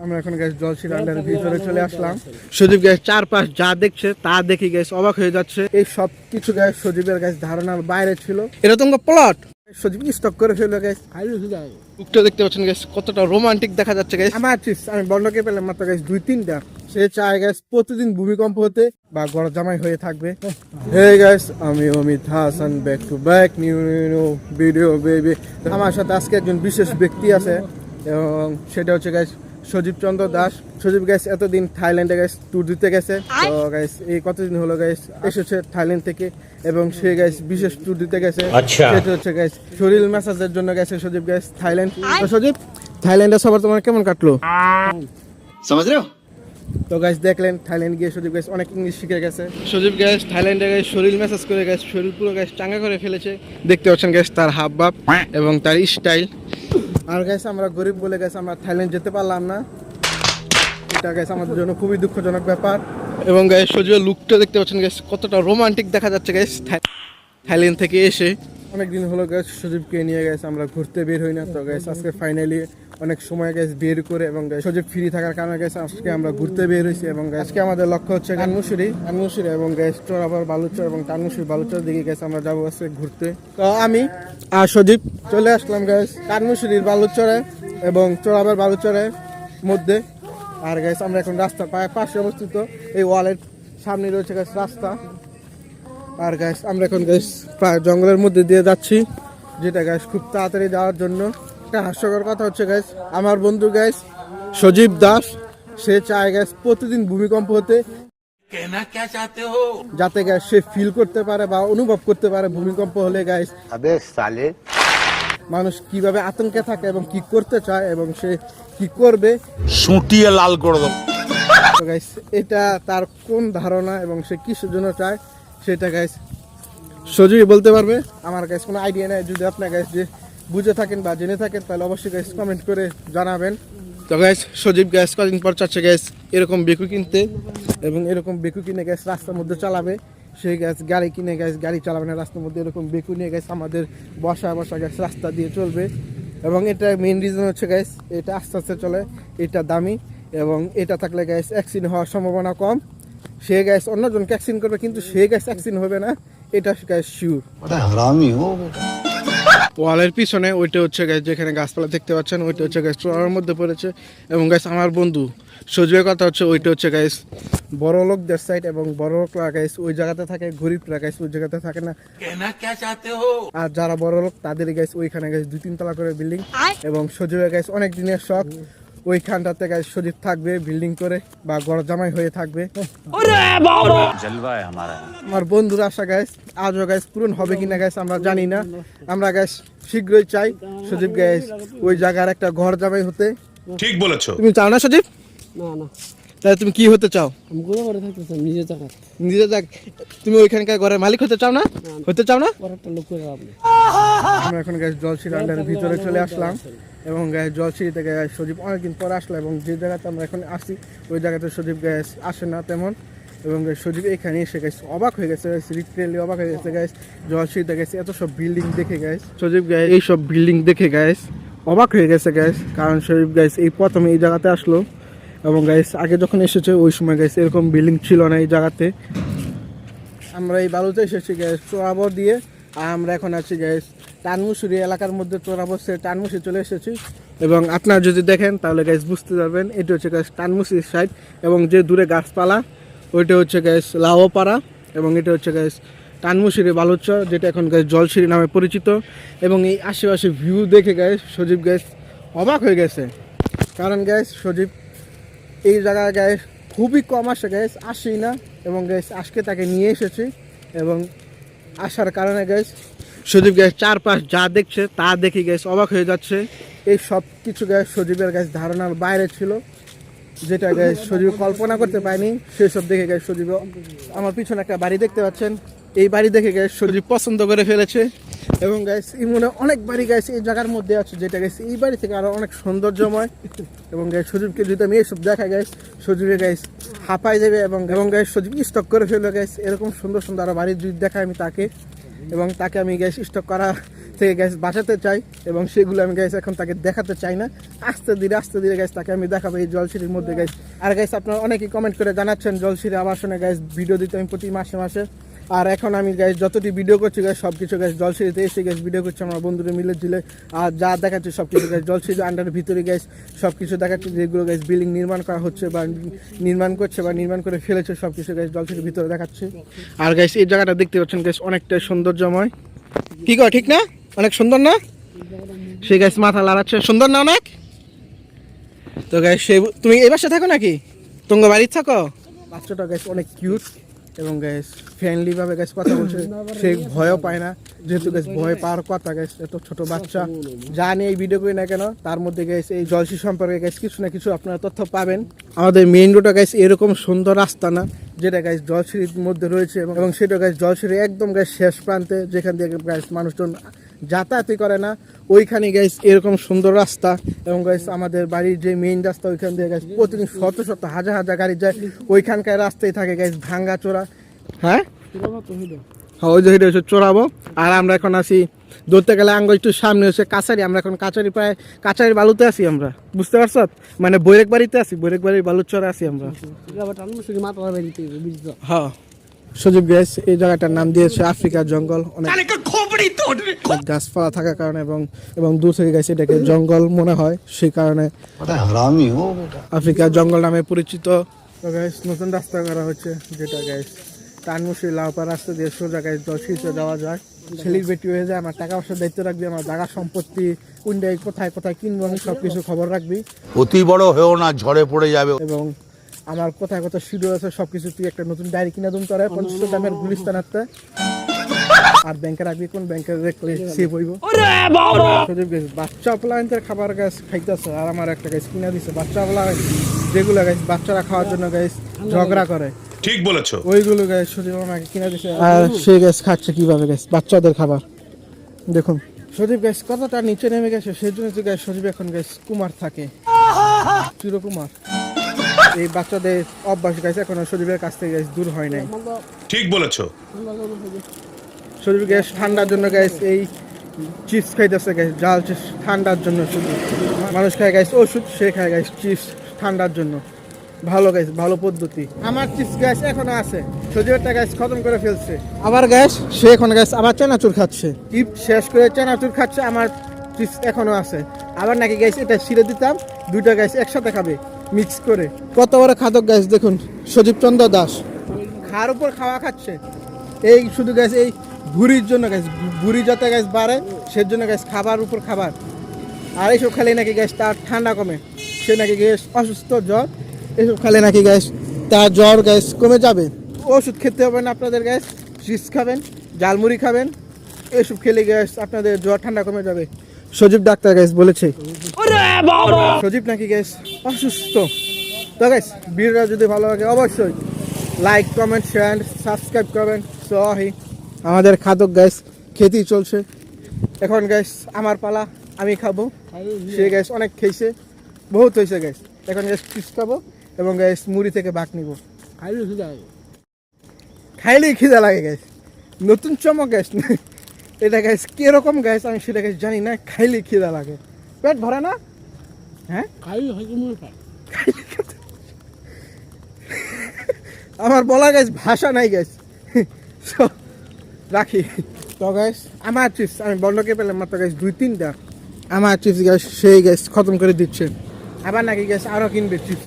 আমরা এখন গ্যাস জলসির আন্ডারের ভিতরে চলে আসলাম। সজীব গ্যাস চারপাশ যা দেখছে তা দেখি গ্যাস অবাক হয়ে যাচ্ছে। এই সব কিছু গ্যাস সজীবের গ্যাস ধারণার বাইরে ছিল। এটা তো প্লট সজীব স্টক করে ফেললো গ্যাস। উঠতে দেখতে পাচ্ছেন গ্যাস কতটা রোমান্টিক দেখা যাচ্ছে গ্যাস। আমি বন্ধকে পেলাম মাত্র গ্যাস 2-3টা। সে চায় গ্যাস প্রতিদিন ভূমিকম্প হতে বা গড় জামাই হয়ে থাকবে। হে গাইস, আমি Amit Hasan, back to back new video baby. আমার সাথে আজকে একজন বিশেষ ব্যক্তি আছে এবং সেটা হচ্ছে গাইস সজীব চন্দ্র দাস। সজীব গাইস এতদিন থাইল্যান্ডে গাইস ট্যুর দিতে গেছে। তো গাইস এই কতদিন হলো গাইস এসেছে থাইল্যান্ড থেকে এবং সে গাইস বিশেষ ট্যুর দিতে গেছে। সেটা হচ্ছে গাইস শরীর ম্যাসাজের জন্য গেছে সজীব গাইস থাইল্যান্ড। তো সজীব, থাইল্যান্ডে সবার তোমার কেমন কাটলো? समझ रहे हो? তো গাইস দেখলেন থাইল্যান্ড গিয়ে সজীব গাইস অনেক ইংলিশ শিখে গেছে। সজীব গাইস থাইল্যান্ডে গাইস শরীর ম্যাসাজ করে গাইস শরীর পুরো গাইস চাঙ্গা করে ফেলেছে। দেখতে পাচ্ছেন গাইস তার হাব ভাব এবং তার স্টাইল। আর গাইস আমরা গরিব বলে গাইস আমরা থাইল্যান্ড যেতে পারলাম না। এটা গাইস আমাদের জন্য খুবই দুঃখজনক ব্যাপার। এবং গাইস সজীবের লুকটা দেখতে পাচ্ছেন গাইস কতটা রোমান্টিক দেখা যাচ্ছে গাইস থাইল্যান্ড থেকে এসে। অনেকদিন হলো গাইস সজীবকে নিয়ে গাইস আমরা ঘুরতে বের হই না। তো গাইস আজকে ফাইনালি অনেক সময় গাইস বের করে এবং সজীব ফ্রি থাকার কারণে গাইস আজকে আমরা ঘুরতে বের হয়েছি। এবং আজকে আমাদের লক্ষ্য হচ্ছে কানমুশুরি এবং গাইস চোরাবার বালুচর এবং কানমুশুরি বালুচর দিকে গাইস আমরা যাবো আজকে ঘুরতে। তো আমি আর সজীব চলে আসলাম গাইস কানমুশুরির বালুচরে এবং চোরাবার বালুচরের মধ্যে। আর গাইস আমরা এখন রাস্তার পাশে অবস্থিত, এই ওয়ালের সামনে রয়েছে গাইস রাস্তা। আর গাইস আমরা এখন গাইস প্রায় জঙ্গলের মধ্যে দিয়ে যাচ্ছি, যেটা গাইস খুব তাড়াতাড়ি যাওয়ার জন্য। একটা হাস্যকর কথা হচ্ছে গাইস, আমার বন্ধু গাইস সজীব দাস সে চায় গাইস প্রতিদিন ভূমিকম্প হতে, যাতে গাইস সে ফিল করতে পারে বা অনুভব করতে পারে ভূমিকম্প হলে গাইস মানুষ কিভাবে আতঙ্কে থাকে এবং কি করতে চায় এবং সে কি করবে। সুটিয়ে লাল করে দাও। তো গাইস এটা তার কোন ধারণা এবং সে কিসের জন্য চায় সেটা গাইস সজীব বলতে পারবে। আমার গাইস কোনো আইডিয়া নেই। যদি আপনার গাইস যে বুঝে থাকেন বা জেনে থাকেন তাহলে অবশ্যই গাইস কমেন্ট করে জানাবেন। তো গাইস সজীব গাইস কদিন পর চাচ্ছে গাইস এরকম বেকু কিনতে এবং এরকম বেকু কিনে গাইস রাস্তার মধ্যে চালাবে। সেই গাইস গাড়ি কিনে গাইস গাড়ি চালাবে না, রাস্তার মধ্যে এরকম বেকু নিয়ে গাইস আমাদের বসা গাইস রাস্তা দিয়ে চলবে। এবং এটা মেইন রিজন হচ্ছে গাইস এটা আস্তে আস্তে চলে, এটা দামি এবং এটা থাকলে গাইস অ্যাক্সিডেন্ট হওয়ার সম্ভাবনা কম। সে গাইস অন্যজনকে অ্যাক্সিডেন্ট করবে কিন্তু সে গাইস অ্যাক্সিডেন্ট হবে না, এটা গাইস শিওর। ওয়ালের পিছনে ওইটা হচ্ছে গাইস যেখানে গাছপালা দেখতে পাচ্ছেন ওইটা হচ্ছে গাইস চোরার মধ্যে পড়েছে। এবং গাইস আমার বন্ধু সজীবের কথা হচ্ছে ওইটা হচ্ছে গাইস বড় লোকদের সাইড এবং বড় লোকরা গাইস ওই জায়গাতে থাকে, গরিবরা গাইস ওই জায়গাতে থাকে না। আর যারা বড় লোক তাদের গাইস ওইখানে গাইস 2-3 তলা করে বিল্ডিং। এবং সজীবের গাইস অনেক দিনের শখ ওইখানটাতে গাইস সজীব থাকবে বিল্ডিং করে বা গড় জামাই হয়ে থাকবে। আমার বন্ধুর আশা গাইস আজও গাইস পূরণ হবে কিনা গাইস আমরা জানি না। আমরা গাইস শীঘ্রই চাই সজীব গাইস ওই জায়গার একটা ঘর জামাই হতে। ঠিক বলেছো। তুমি চাও না সজীব? না তাহলে তুমি কি হতে চাও? আমি ঘুরে ঘরে থাকতে চাই নিজে জায়গা। নিজে যাক তুমি ওইখানকার ঘরের মালিক হতে চাও না? হতে চাও না? একটা লোক করে আপনি। আমরা এখন গাইস জলসির আন্ডারের ভিতরে চলে আসলাম এবং গাইস জলসিরি থেকে গাইস সজীব অনেকদিন পর আসলো এবং যে জায়গাতে আমরা এখন আসি ওই জায়গাতে সজীব গাইস আসে না তেমন। এবং গাইস সজীব এখানে এসে গাইস অবাক হয়ে গেছে, লিটারেলি অবাক হয়ে গেছে গাইস জলসিরিতে গাইস এত সব বিল্ডিং দেখে গাইস সজীব গাইস এই সব বিল্ডিং দেখে গাইস অবাক হয়ে গেছে গাইস। কারণ সজীব গাইস এই প্রথমে এই জায়গাতে আসলো এবং গাইস আগে যখন এসেছে ওই সময় গাইস এরকম বিল্ডিং ছিল না এই জায়গাতে। আমরা এই বালুতে এসেছি গাইস চোরাবর দিয়ে। আর আমরা এখন আছি গাইস টানমুশুরি এলাকার মধ্যে চোরাবর সে টানমুশুরি চলে এসেছি। এবং আপনারা যদি দেখেন তাহলে গাইস বুঝতে পারবেন এটা হচ্ছে গাইস টানমুশুরির সাইড এবং যে দূরে গাছপালা ওইটা হচ্ছে গাইস লাওপাড়া এবং এটা হচ্ছে গাইস টানমুশুরি বালুচর, যেটা এখন গাইস জলসিরি নামে পরিচিত। এবং এই আশেপাশে ভিউ দেখে গাইস সজীব গাইস অবাক হয়ে গেছে। কারণ গাইস সজীব এই জায়গায় গাইস খুবই কম আসে গাইস আসেই না এবং গাইস আজকে তাকে নিয়ে এসেছি এবং আসার কারণে গাইস সজীব গাইস চারপাশ যা দেখছে তা দেখি গাইস অবাক হয়ে যাচ্ছে। এই সব কিছু গাইস সজীবের গাইস ধারণার বাইরে ছিল, যেটা গাইস সজীব কল্পনা করতে পারেনি। সেই সব দেখে গাইস সজীব আমার পিছনে একটা বাড়ি দেখতে পাচ্ছেন, এই বাড়ি দেখে গাইস সজীব পছন্দ করে ফেলেছে। এবং গাইস ইমনে অনেক বাড়ি গাইস এই জায়গার মধ্যে আছে যেটা গাইস এই বাড়ি থেকে আরো অনেক সৌন্দর্যময়। এবং গাইস সজীবকে যদি আমি এইসব দেখাই গাইস সজীবে গাইস হাঁপাই যাবে এবং গাইস সজীব স্টক করে ফেলবে গাইস। এরকম সুন্দর সুন্দর আরো বাড়ি যদি দেখাই আমি তাকে এবং তাকে আমি গাইস স্টক করার থেকে গ্যাস বাঁচাতে চাই এবং সেগুলো আমি গ্যাস এখন তাকে দেখাতে চাই না। আস্তে ধীরে গ্যাস তাকে আমি দেখাবো এই জলসিঁড়ির মধ্যে গ্যাস। আর গ্যাস আপনারা অনেকেই কমেন্ট করে জানাচ্ছেন জলসিঁড়ি আবাসনে গ্যাস ভিডিও দিতে আমি প্রতি মাসে। আর এখন আমি গ্যাস যতটি ভিডিও করছি গ্যাস সব কিছু গ্যাস জলসিঁড়িতে এসে গ্যাস ভিডিও করছি আমরা বন্ধুরা মিলে ঝিলে। আর যা দেখাচ্ছি সব কিছু গ্যাস জলসিঁড়ি আন্ডারের ভিতরে গ্যাস সব কিছু দেখাচ্ছি, যেগুলো গ্যাস বিল্ডিং নির্মাণ করা হচ্ছে বা নির্মাণ করছে বা নির্মাণ করে ফেলেছে সব কিছু গ্যাস জলসিঁড়ির ভিতরে দেখাচ্ছে। আর গ্যাস এই জায়গাটা দেখতে পাচ্ছেন গ্যাস অনেকটাই সৌন্দর্যময়। কি কর ঠিক না? অনেক সুন্দর না? সে গ্যাস মাথা লাড়াচ্ছে, সুন্দর না অনেক? তো গ্যাস সে তুমি এই বাসায় থাকো নাকি? তোমার বাড়িতে থাকো? বাচ্চাটা গ্যাস অনেক কিউট এবং গ্যাস ফ্রেন্ডলি ভাবে গ্যাস কথা বলছে, সে ভয়ও পায় না, যেহেতু গ্যাস ভয় পাওয়ার কথা গ্যাস এত ছোট বাচ্চা। যা নিয়ে এই ভিডিও করি না কেন তার মধ্যে গ্যাস এই জলসিঁড়ি সম্পর্কে গ্যাস কিছু না কিছু আপনারা তথ্য পাবেন। আমাদের মেইন রোডটা গ্যাস এরকম সুন্দর রাস্তা না যেটা গ্যাস জলসিঁড়ির মধ্যে রয়েছে এবং সেটা গ্যাস জলসিঁড়ি একদম গ্যাস শেষ প্রান্তে যেখান থেকে গ্যাস মানুষজন যাতায়াতই করে না, ওইখানে গ্যাস এরকম সুন্দর রাস্তা। এবং গ্যাস আমাদের বাড়ির যে মেইন রাস্তা ওইখান দিয়ে গ্যাস প্রতিদিন শত হাজার গাড়ি যায়, ওইখানকার রাস্তায় থাকে গ্যাস ভাঙ্গা চোরা। হ্যাঁ ওই যে হেঁটে হচ্ছে চোরাবো। আর আমরা এখন আসি ধরতে গেলে আঙ্গ একটু সামনে হচ্ছে কাছারি, আমরা এখন কাছারির বালুতে আছি আমরা, বুঝতে পারছ? মানে বৈরেক বাড়িতে আছি, বৈরেক বাড়ির বালুর চরে আছি আমরা। হ্যাঁ সজীব গ্যাস এই জায়গাটার নাম দিয়েছে আফ্রিকার জঙ্গল, অনেক গাছপালা থাকার কারণে এবং দূর থেকে গেছে এটাকে জঙ্গল মনে হয়, সেই কারণে আফ্রিকার জঙ্গল নামে পরিচিত। তো গ্যাস নতুন রাস্তা করা হচ্ছে যেটা গ্যাস টানমুশি লাউপা রাস্তা দিয়ে সোজা গ্যাস জলসিঁড়িতে যাওয়া যায়। ছেলের বেটি হয়ে যায়, আমার টাকা পয়সার দায়িত্ব রাখবি, আমার জায়গা সম্পত্তি কোনটাই কোথায় কিনবো আমি সব কিছু খবর রাখবি। অতি বড় হয়েও না, ঝড়ে পড়ে যাবে। এবং আমার কোথায় শিডিউল আছে সবকিছু তুই একটা নতুন ডায়েরি কিনা দুম তোরা 50 দামের গুলিস্তান আনতে। আর ব্যাংকে রাখবি কোন ব্যাংকে রেখে সেভ হইব। বাচ্চা প্লান্টের খাবার গ্যাস খাইতেছে আর আমার একটা গ্যাস কিনা দিছে বাচ্চা প্লান্ট, যেগুলো গ্যাস বাচ্চারা খাওয়ার জন্য গ্যাস ঝগড়া করে, ঠিক বলেছো, ওইগুলো গ্যাস সজীব আমাকে কিনা দিছে। আর সে গ্যাস খাচ্ছে কিভাবে গ্যাস বাচ্চাদের খাবার দেখুন। সজীব গ্যাস কতটা নিচে নেমে গেছে, সেই জন্য তো গ্যাস সজীব এখন গ্যাস কুমার থাকে, চিরকুমার। এই বাচ্চাদের অভ্যাস গ্যাস এখনো সজীবের কাছ থেকে গ্যাস দূর হয় নাই, ঠিক বলেছো। সজীব গ্যাস ঠান্ডার জন্য গ্যাস এই চিপস খাইতেছে গ্যাস, জাল চিপস ঠান্ডার জন্য। শুধু মানুষ খায় গ্যাস ওষুধ, সে খায় গ্যাস চিপস ঠান্ডার জন্য। ভালো গ্যাস, ভালো পদ্ধতি। আমার চিপস গ্যাস এখনো আছে, সজীবেরটা গ্যাস খতম করে ফেলছে। আবার গ্যাস সে এখন গ্যাস আবার চানাচুর খাচ্ছে, চিপস শেষ করে চানাচুর খাচ্ছে, আমার চিপস এখনো আছে। আবার নাকি গ্যাস এটা ছিঁড়ে দিতাম, দুইটা গ্যাস একসাথে খাবে মিক্স করে। কত বড় খাদক গ্যাস দেখুন সজীব চন্দ্র দাস, খাওয়ার উপর খাওয়া খাচ্ছে। এই শুধু গ্যাস এই ভুঁড়ির জন্য গ্যাস, ভুঁড়ি যাতে গ্যাস বাড়ে সেজন্য গ্যাস খাবার উপর খাবার। আর এইসব খেলে নাকি গ্যাস তার ঠান্ডা কমে, সে নাকি গ্যাস অসুস্থ জ্বর, এইসব খেলে নাকি গ্যাস তার জ্বর গ্যাস কমে যাবে। ওষুধ খেতে হবে না আপনাদের গ্যাস, চিপস খাবেন, ঝালমুড়ি খাবেন, এইসব খেলে গ্যাস আপনাদের জ্বর ঠান্ডা কমে যাবে। সজীব ডাক্তার গ্যাস বলেছে, সজীব নাকি গ্যাস অসুস্থ। তো গ্যাস ভিডিওটা যদি ভালো লাগে অবশ্যই লাইক কমেন্ট শেয়ার সাবস্ক্রাইব করবেন। সহি আমাদের খাদক গ্যাস খেতেই চলছে, এখন গ্যাস আমার পালা, আমি খাবো। সে গ্যাস অনেক খেয়েছে, বহুত হয়েছে গ্যাস, এখন গ্যাস চিপস খাবো এবং গ্যাস মুড়ি থেকে বাক নিব। খাইলেই খিদা লাগে গ্যাস, নতুন চমক গ্যাস। এটা গ্যাস কিরকম গ্যাস আমি সেটা গ্যাস জানি না, খাইলেই খিদা লাগে। পেট ভরে না? হ্যাঁ আমার বলা গ্যাস ভাষা নাই গ্যাস। রাখি তো গ্যাস আমার চিপস আমি বন্ধকে পেলাম মাত্র গ্যাস 2-3টা। আমার চিপস গ্যাস সেই গ্যাস খতম করে দিচ্ছে, আবার নাকি গ্যাস আরও কিনবে চিপস।